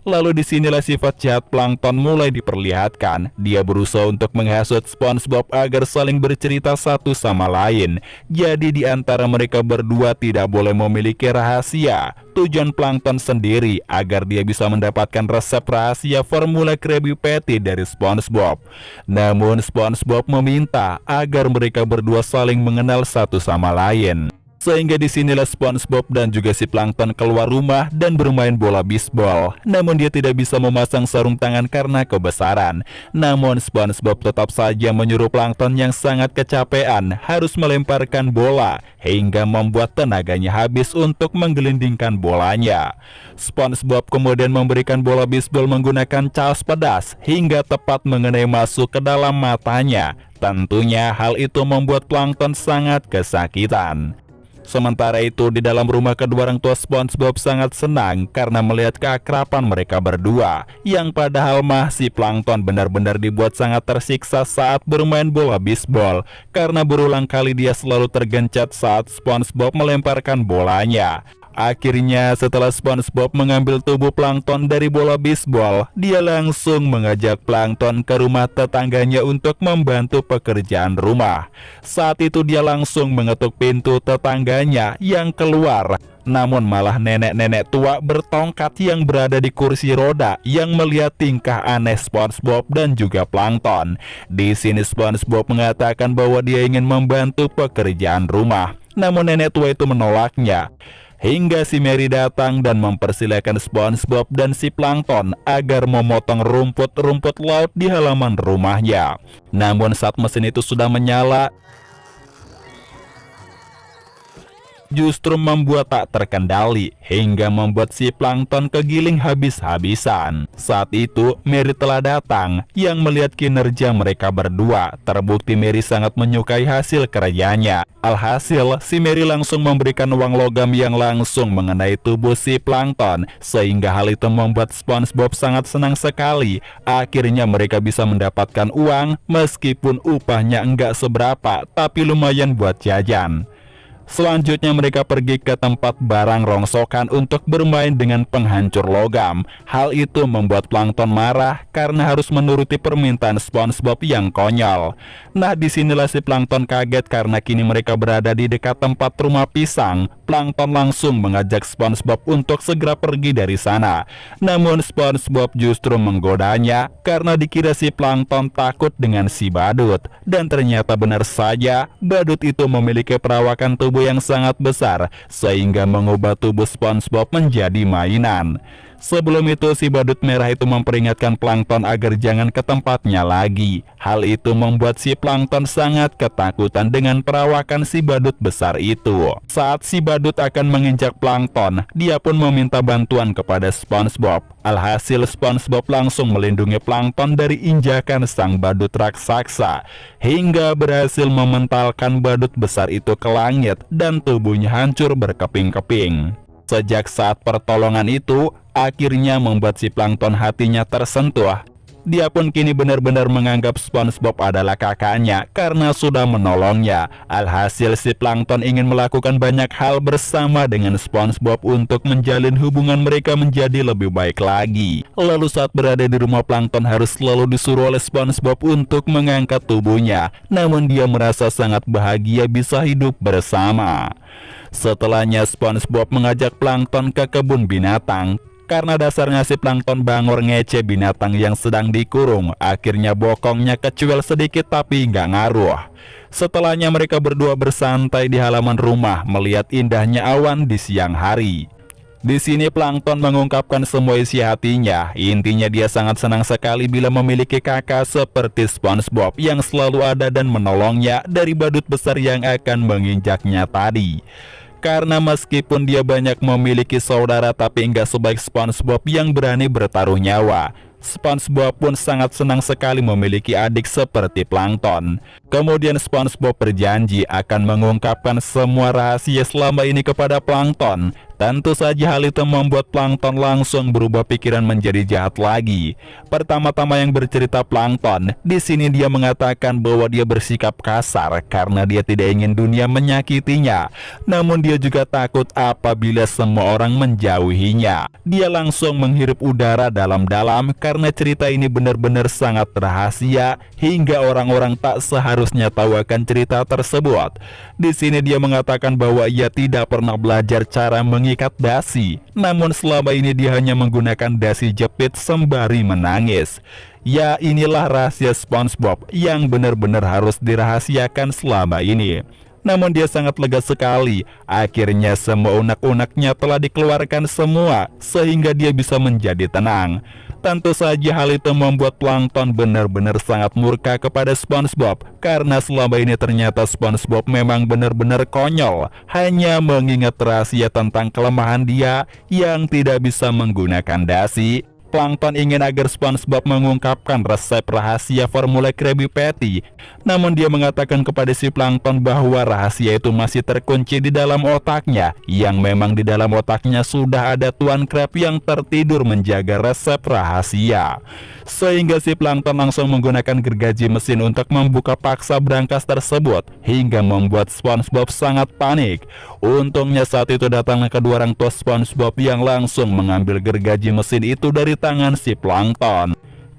Lalu disinilah sifat jahat Plankton mulai diperlihatkan. Dia berusaha untuk menghasut SpongeBob agar saling bercerita satu sama lain. Jadi di antara mereka berdua tidak boleh memiliki rahasia. Tujuan Plankton sendiri agar dia bisa mendapatkan resep rahasia formula Krabby Patty dari SpongeBob. Namun SpongeBob meminta agar mereka berdua saling mengenal satu sama lain. Sehingga disinilah SpongeBob dan juga si Plankton keluar rumah dan bermain bola bisbol. Namun dia tidak bisa memasang sarung tangan karena kebesaran. Namun SpongeBob tetap saja menyuruh Plankton yang sangat kecapean harus melemparkan bola hingga membuat tenaganya habis untuk menggelindingkan bolanya. SpongeBob kemudian memberikan bola bisbol menggunakan caos pedas hingga tepat mengenai masuk ke dalam matanya. Tentunya hal itu membuat Plankton sangat kesakitan. Sementara itu di dalam rumah kedua orang tua SpongeBob sangat senang karena melihat keakraban mereka berdua. Yang padahal mah si Plankton benar-benar dibuat sangat tersiksa saat bermain bola bisbol, karena berulang kali dia selalu tergencet saat SpongeBob melemparkan bolanya. Akhirnya setelah SpongeBob mengambil tubuh Plankton dari bola bisbol, dia langsung mengajak Plankton ke rumah tetangganya untuk membantu pekerjaan rumah. Saat itu dia langsung mengetuk pintu tetangganya yang keluar. Namun malah nenek-nenek tua bertongkat yang berada di kursi roda yang melihat tingkah aneh SpongeBob dan juga Plankton. Di sini SpongeBob mengatakan bahwa dia ingin membantu pekerjaan rumah. Namun nenek tua itu menolaknya. Hingga si Mary datang dan mempersilahkan SpongeBob dan si Plankton agar memotong rumput-rumput laut di halaman rumahnya. Namun saat mesin itu sudah menyala, justru membuat tak terkendali hingga membuat si Plankton kegiling habis-habisan. Saat itu Mary telah datang yang melihat kinerja mereka berdua. Terbukti Mary sangat menyukai hasil kerjanya. Alhasil si Mary langsung memberikan uang logam yang langsung mengenai tubuh si Plankton, sehingga hal itu membuat SpongeBob sangat senang sekali. Akhirnya mereka bisa mendapatkan uang meskipun upahnya enggak seberapa, tapi lumayan buat jajan. Selanjutnya mereka pergi ke tempat barang rongsokan untuk bermain dengan penghancur logam. Hal itu membuat plankton marah karena harus menuruti permintaan SpongeBob yang konyol. Nah, disinilah si plankton kaget karena kini mereka berada di dekat tempat rumah pisang. Plankton langsung mengajak SpongeBob untuk segera pergi dari sana. Namun SpongeBob justru menggodanya karena dikira si plankton takut dengan si badut. Dan ternyata benar saja, badut itu memiliki perawakan tubuh yang sangat besar sehingga mengubah tubuh SpongeBob menjadi mainan. Sebelum itu si badut merah itu memperingatkan plankton agar jangan ke tempatnya lagi. Hal itu membuat si plankton sangat ketakutan dengan perawakan si badut besar itu. Saat si badut akan menginjak plankton, dia pun meminta bantuan kepada SpongeBob. Alhasil SpongeBob langsung melindungi plankton dari injakan sang badut raksasa hingga berhasil mementalkan badut besar itu ke langit dan tubuhnya hancur berkeping-keping. Sejak saat pertolongan itu, akhirnya membuat si plankton hatinya tersentuh. Dia pun kini benar-benar menganggap SpongeBob adalah kakaknya karena sudah menolongnya. Alhasil si plankton ingin melakukan banyak hal bersama dengan SpongeBob untuk menjalin hubungan mereka menjadi lebih baik lagi. Lalu saat berada di rumah, plankton harus selalu disuruh oleh SpongeBob untuk mengangkat tubuhnya. Namun dia merasa sangat bahagia bisa hidup bersama. Setelahnya SpongeBob mengajak plankton ke kebun binatang. Karena dasarnya si plankton bangor ngece binatang yang sedang dikurung, akhirnya bokongnya kecuil sedikit tapi nggak ngaruh. Setelahnya mereka berdua bersantai di halaman rumah melihat indahnya awan di siang hari. Di sini plankton mengungkapkan semua isi hatinya. Intinya dia sangat senang sekali bila memiliki kakak seperti SpongeBob yang selalu ada dan menolongnya dari badut besar yang akan menginjaknya tadi. Karena meskipun dia banyak memiliki saudara tapi nggak sebaik SpongeBob yang berani bertaruh nyawa. SpongeBob pun sangat senang sekali memiliki adik seperti plankton. Kemudian SpongeBob berjanji akan mengungkapkan semua rahasia selama ini kepada plankton. Tentu saja hal itu membuat plankton langsung berubah pikiran menjadi jahat lagi. Pertama-tama yang bercerita plankton, di sini dia mengatakan bahwa dia bersikap kasar karena dia tidak ingin dunia menyakitinya. Namun dia juga takut apabila semua orang menjauhinya. Dia langsung menghirup udara dalam-dalam karena cerita ini benar-benar sangat rahasia hingga orang-orang tak seharusnya tahu akan cerita tersebut. Di sini dia mengatakan bahwa ia tidak pernah belajar cara mengikat dasi, namun selama ini dia hanya menggunakan dasi jepit sembari menangis. Ya, inilah rahasia SpongeBob yang benar-benar harus dirahasiakan selama ini. Namun dia sangat lega sekali. Akhirnya semua unek-uneknya telah dikeluarkan semua sehingga dia bisa menjadi tenang. Tentu saja hal itu membuat plankton benar-benar sangat murka kepada SpongeBob karena selama ini ternyata SpongeBob memang benar-benar konyol, hanya mengingat rahasia tentang kelemahan dia yang tidak bisa menggunakan dasi. Plankton ingin agar SpongeBob mengungkapkan resep rahasia formula Krabby Patty. Namun dia mengatakan kepada si Plankton bahwa rahasia itu masih terkunci di dalam otaknya, yang memang di dalam otaknya sudah ada Tuan Krab yang tertidur menjaga resep rahasia. Sehingga si Plankton langsung menggunakan gergaji mesin untuk membuka paksa brankas tersebut, hingga membuat SpongeBob sangat panik. Untungnya saat itu datanglah kedua orang tua SpongeBob yang langsung mengambil gergaji mesin itu dari tangan si Plankton.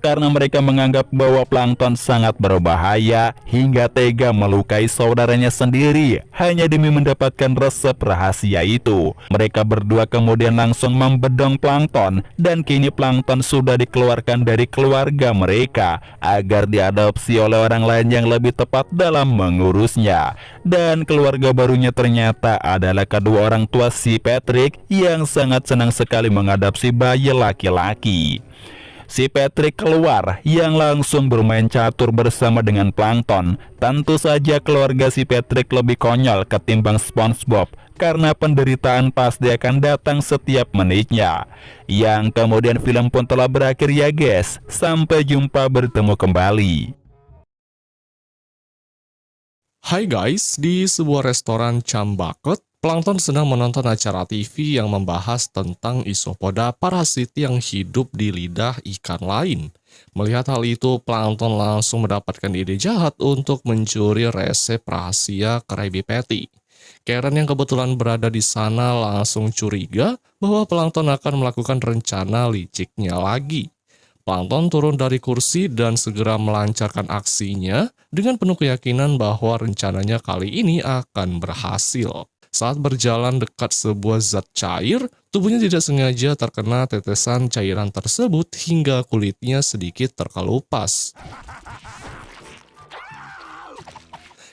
Karena mereka menganggap bahwa Plankton sangat berbahaya hingga tega melukai saudaranya sendiri hanya demi mendapatkan resep rahasia itu. Mereka berdua kemudian langsung membedong Plankton dan kini Plankton sudah dikeluarkan dari keluarga mereka agar diadopsi oleh orang lain yang lebih tepat dalam mengurusnya. Dan keluarga barunya ternyata adalah kedua orang tua si Patrick yang sangat senang sekali mengadopsi bayi laki-laki. Si Patrick keluar yang langsung bermain catur bersama dengan Plankton. Tentu saja keluarga si Patrick lebih konyol ketimbang SpongeBob karena penderitaan pasti akan datang setiap menitnya. Yang kemudian film pun telah berakhir ya guys. Sampai jumpa, bertemu kembali. Hai guys, di sebuah restoran Cambaket, Plankton sedang menonton acara TV yang membahas tentang isopoda parasit yang hidup di lidah ikan lain. Melihat hal itu, Plankton langsung mendapatkan ide jahat untuk mencuri resep rahasia Krabby Patty. Karen yang kebetulan berada di sana langsung curiga bahwa plankton akan melakukan rencana liciknya lagi. Plankton turun dari kursi dan segera melancarkan aksinya dengan penuh keyakinan bahwa rencananya kali ini akan berhasil. Saat berjalan dekat sebuah zat cair, tubuhnya tidak sengaja terkena tetesan cairan tersebut hingga kulitnya sedikit terkelupas.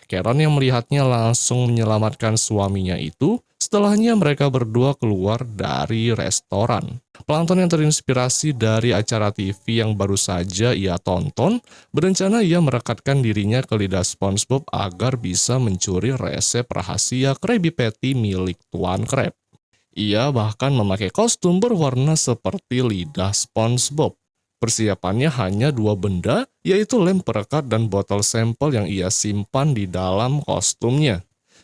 Karen yang melihatnya langsung menyelamatkan suaminya itu. Setelahnya mereka berdua keluar dari restoran. Plankton yang terinspirasi dari acara TV yang baru saja ia tonton, berencana ia merekatkan dirinya ke lidah SpongeBob agar bisa mencuri resep rahasia Krabby Patty milik Tuan Krab. Ia bahkan memakai kostum berwarna seperti lidah SpongeBob. Persiapannya hanya dua benda, yaitu lem perekat dan botol sampel yang ia simpan di dalam kostumnya.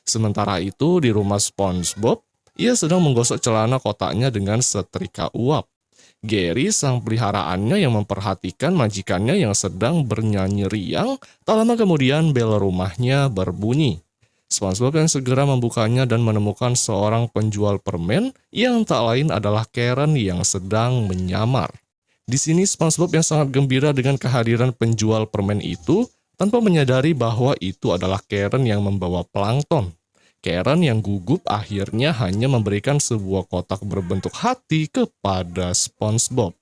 Sementara itu, di rumah SpongeBob, ia sedang menggosok celana kotaknya dengan setrika uap. Gary, sang peliharaannya yang memperhatikan majikannya yang sedang bernyanyi riang, tak lama kemudian bel rumahnya berbunyi. SpongeBob yang segera membukanya dan menemukan seorang penjual permen yang tak lain adalah Karen yang sedang menyamar. Di sini SpongeBob yang sangat gembira dengan kehadiran penjual permen itu tanpa menyadari bahwa itu adalah Karen yang membawa plankton. Karen yang gugup akhirnya hanya memberikan sebuah kotak berbentuk hati kepada SpongeBob.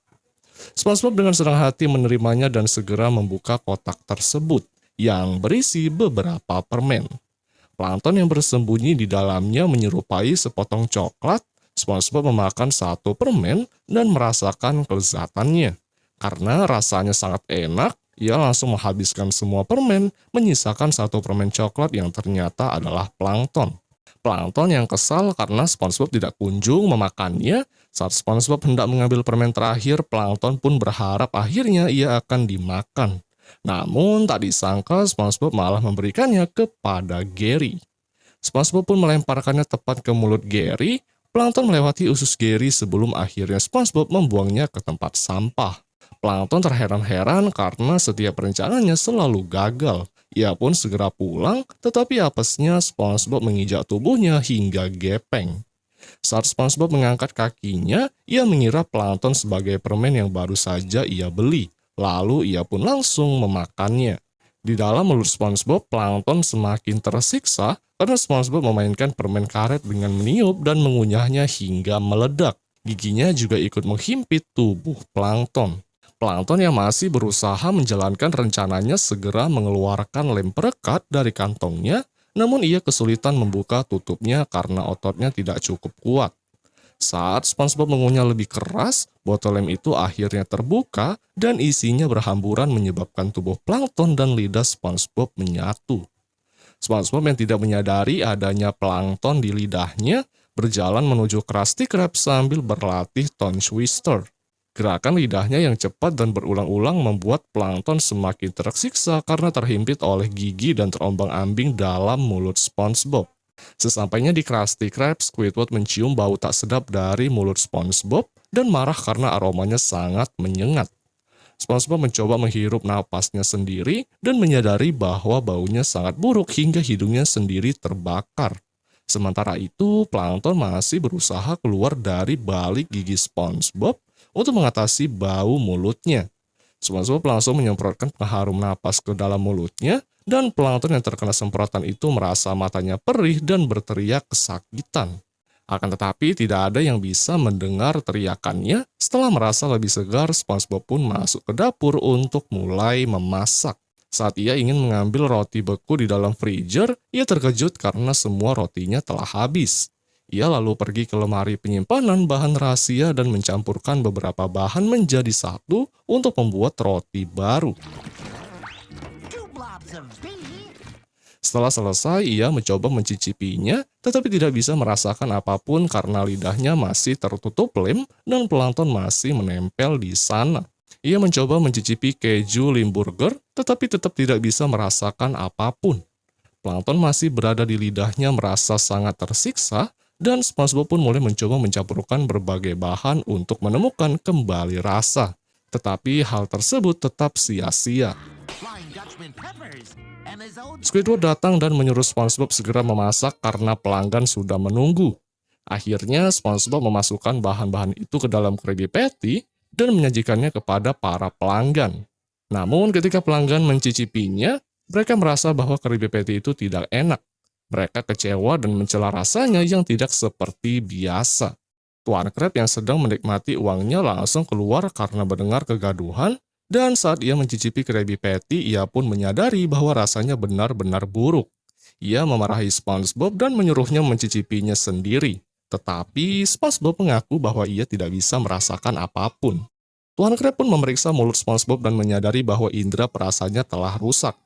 SpongeBob dengan senang hati menerimanya dan segera membuka kotak tersebut yang berisi beberapa permen. Plankton yang bersembunyi di dalamnya menyerupai sepotong coklat. SpongeBob memakan satu permen dan merasakan kelezatannya. Karena rasanya sangat enak, ia langsung menghabiskan semua permen, menyisakan satu permen coklat yang ternyata adalah plankton. Plankton yang kesal karena SpongeBob tidak kunjung memakannya. Saat SpongeBob hendak mengambil permen terakhir, plankton pun berharap akhirnya ia akan dimakan. Namun tak disangka SpongeBob malah memberikannya kepada Gary. SpongeBob pun melemparkannya tepat ke mulut Gary. Plankton melewati usus Gary sebelum akhirnya SpongeBob membuangnya ke tempat sampah. Plankton terheran-heran karena setiap rencananya selalu gagal. Ia pun segera pulang, tetapi apesnya SpongeBob menginjak tubuhnya hingga gepeng. Saat SpongeBob mengangkat kakinya, ia mengira plankton sebagai permen yang baru saja ia beli. Lalu ia pun langsung memakannya. Di dalam mulut SpongeBob, plankton semakin tersiksa karena SpongeBob memainkan permen karet dengan meniup dan mengunyahnya hingga meledak. Giginya juga ikut menghimpit tubuh plankton. Plankton yang masih berusaha menjalankan rencananya segera mengeluarkan lem perekat dari kantongnya, namun ia kesulitan membuka tutupnya karena ototnya tidak cukup kuat. Saat SpongeBob mengunyah lebih keras, botol lem itu akhirnya terbuka dan isinya berhamburan menyebabkan tubuh plankton dan lidah SpongeBob menyatu. SpongeBob yang tidak menyadari adanya plankton di lidahnya berjalan menuju Krusty Krab sambil berlatih tongue twister. Gerakan lidahnya yang cepat dan berulang-ulang membuat plankton semakin tersiksa karena terhimpit oleh gigi dan terombang-ambing dalam mulut SpongeBob. Sesampainya di Krusty Krab, Squidward mencium bau tak sedap dari mulut SpongeBob dan marah karena aromanya sangat menyengat. SpongeBob mencoba menghirup napasnya sendiri dan menyadari bahwa baunya sangat buruk hingga hidungnya sendiri terbakar. Sementara itu, plankton masih berusaha keluar dari balik gigi SpongeBob untuk mengatasi bau mulutnya. SpongeBob langsung menyemprotkan pengharum napas ke dalam mulutnya, dan plankton yang terkena semprotan itu merasa matanya perih dan berteriak kesakitan. Akan tetapi tidak ada yang bisa mendengar teriakannya. Setelah merasa lebih segar, SpongeBob pun masuk ke dapur untuk mulai memasak. Saat ia ingin mengambil roti beku di dalam freezer, ia terkejut karena semua rotinya telah habis. Ia lalu pergi ke lemari penyimpanan bahan rahasia dan mencampurkan beberapa bahan menjadi satu untuk membuat roti baru. Setelah selesai, ia mencoba mencicipinya, tetapi tidak bisa merasakan apapun karena lidahnya masih tertutup lem dan plankton masih menempel di sana. Ia mencoba mencicipi keju Limburger, tetapi tetap tidak bisa merasakan apapun. Plankton masih berada di lidahnya merasa sangat tersiksa, dan SpongeBob pun mulai mencoba mencampurkan berbagai bahan untuk menemukan kembali rasa. Tetapi hal tersebut tetap sia-sia. Squidward datang dan menyuruh SpongeBob segera memasak karena pelanggan sudah menunggu. Akhirnya SpongeBob memasukkan bahan-bahan itu ke dalam Krabby Patty dan menyajikannya kepada para pelanggan. Namun ketika pelanggan mencicipinya, mereka merasa bahwa Krabby Patty itu tidak enak. Mereka kecewa dan mencela rasanya yang tidak seperti biasa. Tuan Krab yang sedang menikmati uangnya langsung keluar karena mendengar kegaduhan, dan saat ia mencicipi Krabby Patty, ia pun menyadari bahwa rasanya benar-benar buruk. Ia memarahi SpongeBob dan menyuruhnya mencicipinya sendiri. Tetapi SpongeBob mengaku bahwa ia tidak bisa merasakan apapun. Tuan Krab pun memeriksa mulut SpongeBob dan menyadari bahwa indera perasaannya telah rusak.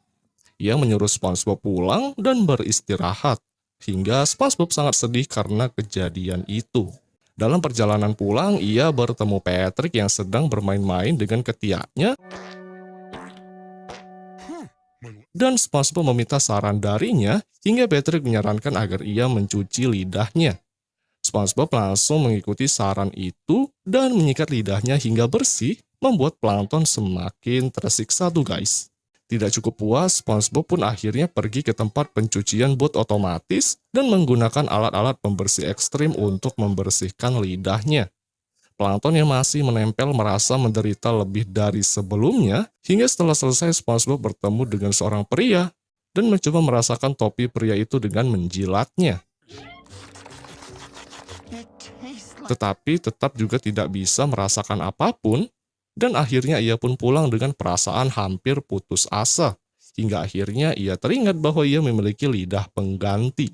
Ia menyuruh SpongeBob pulang dan beristirahat, hingga SpongeBob sangat sedih karena kejadian itu. Dalam perjalanan pulang, ia bertemu Patrick yang sedang bermain-main dengan ketiaknya, dan SpongeBob meminta saran darinya hingga Patrick menyarankan agar ia mencuci lidahnya. SpongeBob langsung mengikuti saran itu dan menyikat lidahnya hingga bersih, membuat plankton semakin tersiksa tuh guys. Tidak cukup puas, SpongeBob pun akhirnya pergi ke tempat pencucian bot otomatis dan menggunakan alat-alat pembersih ekstrim untuk membersihkan lidahnya. Plankton yang masih menempel merasa menderita lebih dari sebelumnya, hingga setelah selesai SpongeBob bertemu dengan seorang pria dan mencoba merasakan topi pria itu dengan menjilatnya. Tetapi tetap juga tidak bisa merasakan apapun, dan akhirnya ia pun pulang dengan perasaan hampir putus asa, hingga akhirnya ia teringat bahwa ia memiliki lidah pengganti.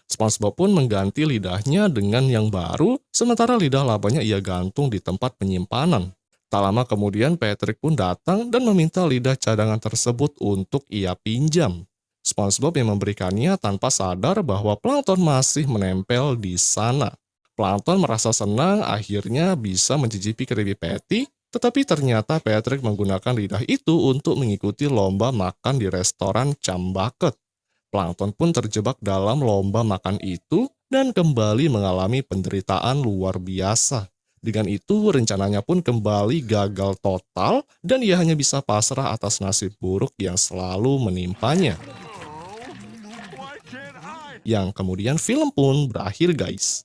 SpongeBob pun mengganti lidahnya dengan yang baru, sementara lidah labanya ia gantung di tempat penyimpanan. Tak lama kemudian Patrick pun datang dan meminta lidah cadangan tersebut untuk ia pinjam. SpongeBob yang memberikannya tanpa sadar bahwa plankton masih menempel di sana. Plankton merasa senang akhirnya bisa mencicipi Krabby Patty, tetapi ternyata Patrick menggunakan lidah itu untuk mengikuti lomba makan di restoran Chumbucket. Plankton pun terjebak dalam lomba makan itu dan kembali mengalami penderitaan luar biasa. Dengan itu, rencananya pun kembali gagal total dan ia hanya bisa pasrah atas nasib buruk yang selalu menimpanya. Yang kemudian film pun berakhir guys.